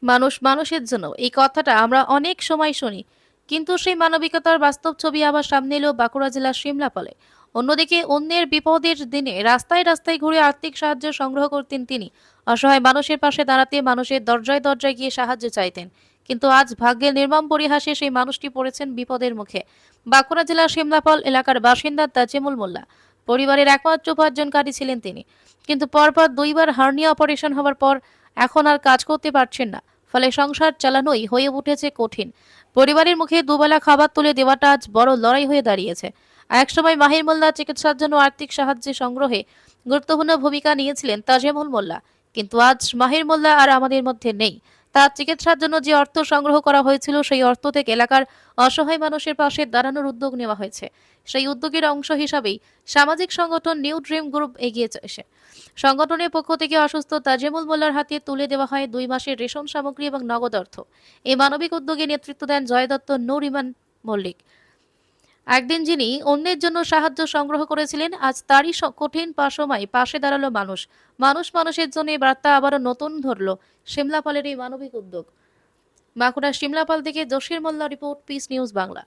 মানুষ মানুষের জন্য এই কথাটা আমরা অনেক সময় শুনি, কিন্তু সেই মানবিকতার বাস্তব ছবি আবার সামনে এলো বাঁকুড়া জেলার সিমলাপালে। অন্যদিকে অন্যের বিপদের দিনে রাস্তায় রাস্তায় ঘুরে আর্থিক সাহায্য সংগ্রহ করতেন তিনি। অসহায় মানুষের পাশে দাঁড়াতে মানুষের দরজায় দরজায় গিয়ে সাহায্য চাইতেন। কিন্তু আজ ভাগ্যের নির্মম পরিহাসে সেই মানুষটি পড়েছেন বিপদের মুখে। বাঁকুড়া জেলার সিমলাপাল এলাকার বাসিন্দা তাজেমুল মোল্লা পরিবারের একমাত্র উপার্জনকারী ছিলেন তিনি। কিন্তু পরপর দুইবার হার্নিয়া অপারেশন হওয়ার পর এখন আর কাজ করতে পারছেন না। ফলে সংসার চালানোই হয়ে উঠেছে কঠিন। পরিবারের মুখে দুবেলা খাবার তুলে দেওয়াটা আজ বড় লড়াই হয়ে দাঁড়িয়েছে। একসময় মাহির মোল্লা চিকিৎসার জন্য আর্থিক সাহায্য সংগ্রহে গুরুত্বপূর্ণ ভূমিকা নিয়েছিলেন তাজেমুল মোল্লা। কিন্তু আজ মাহির মোল্লা আর আমাদের মধ্যে নেই। তার চিকিৎসার জন্য যে অর্থ সংগ্রহ করা হয়েছিল সেই অর্থ থেকে এলাকার অসহায় মানুষের পাশে দাঁড়ানোর উদ্যোগ নেওয়া হয়েছে। সেই উদ্যোগের অংশ হিসাবেই সামাজিক সংগঠন নিউ ড্রিম গ্রুপ এগিয়ে এসে সংগঠনের পক্ষ থেকে অসুস্থ তাজেমুল মোল্লার হাতে তুলে দেওয়া হয় 2 মাসের রেশন সামগ্রী এবং নগদ অর্থ। এই মানবিক উদ্যোগে নেতৃত্ব দেন জয় দত্ত, নূর ইমান মল্লিক। একদিন যিনি অন্যের জন্য সাহায্য সংগ্রহ করেছিলেন, আজ তারই কঠিন সময় পাশে দাঁড়ালো মানুষ। মানুষ মানুষের জন্য এই বার্তা আবারও নতুন ধরলো সিমলাপালের এই মানবিক উদ্যোগ। বাঁকুড়া সিমলাপাল থেকে Jasir Molla report, peace news Bangla.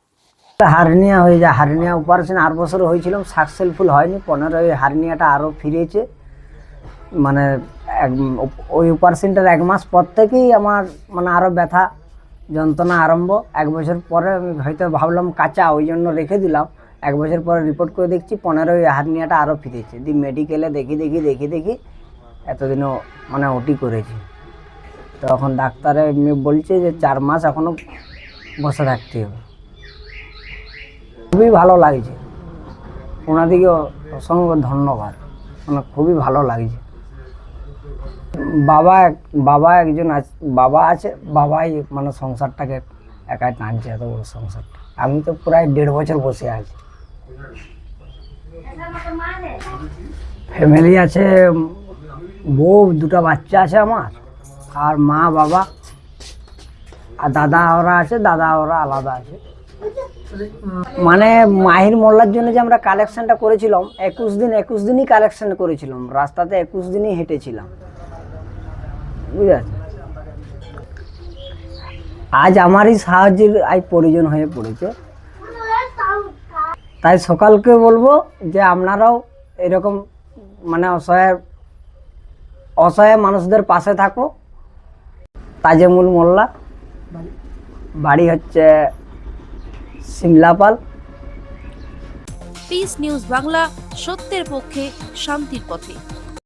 Hernia হয়ে যায়, হার্নিয়া অপারেশন 8 বছর হয়েছিল, সাকসেসফুল হয়নি। 15 হার্নিয়াটা আরও ফিরেছে। মানে ওই অপারেশনটার 1 মাস পর থেকেই আমার মানে আরও ব্যথা যন্ত্রণা আরম্ভ। 1 বছর পরে আমি হয়তো ভাবলাম কাঁচা, ওই জন্য রেখে দিলাম। 1 বছর পরে রিপোর্ট করে দেখছি 15 হার্নিয়াটা আরও ফিরেছে। মেডিকেলে দেখি এতদিনও মানে ওটি করেছি। তখন ডাক্তারে বলছে যে 4 মাস এখনও বসে থাকতে হবে। খুবই ভালো লাগছে, ওনাদিকে অসংখ্য ধন্যবাদ। মানে খুবই ভালো লাগছে। বাবা একজন বাবা আছে, বাবাই মানে সংসারটাকে একাই টানছে, এত বড় সংসারটা। আমি তো প্রায় 1.5 বছর বসে আছি। ফ্যামিলি আছে, বউ, 2টা বাচ্চা আছে আমার, আর মা বাবা আর দাদা ওরা আছে। দাদা ওরা আলাদা আছে। মানে মাহির মোল্লার জন্য যে আমরা কালেকশনটা করেছিলাম, 21 দিনই কালেকশন করেছিলাম। রাস্তাতে 21 দিনই হেঁটেছিলাম, বুঝেছ। আজ আমারই সাহায্যের প্রয়োজন হয়ে পড়েছে। তাই সকালকে বলবো যে আপনারাও এরকম মানে অসহায় মানুষদের পাশে থাকো। তাজেমুল মোল্লা, বাড়ি হচ্ছে সিমলাপাল। পিস নিউজ বাংলা, সত্যের পক্ষে, শান্তির পথে।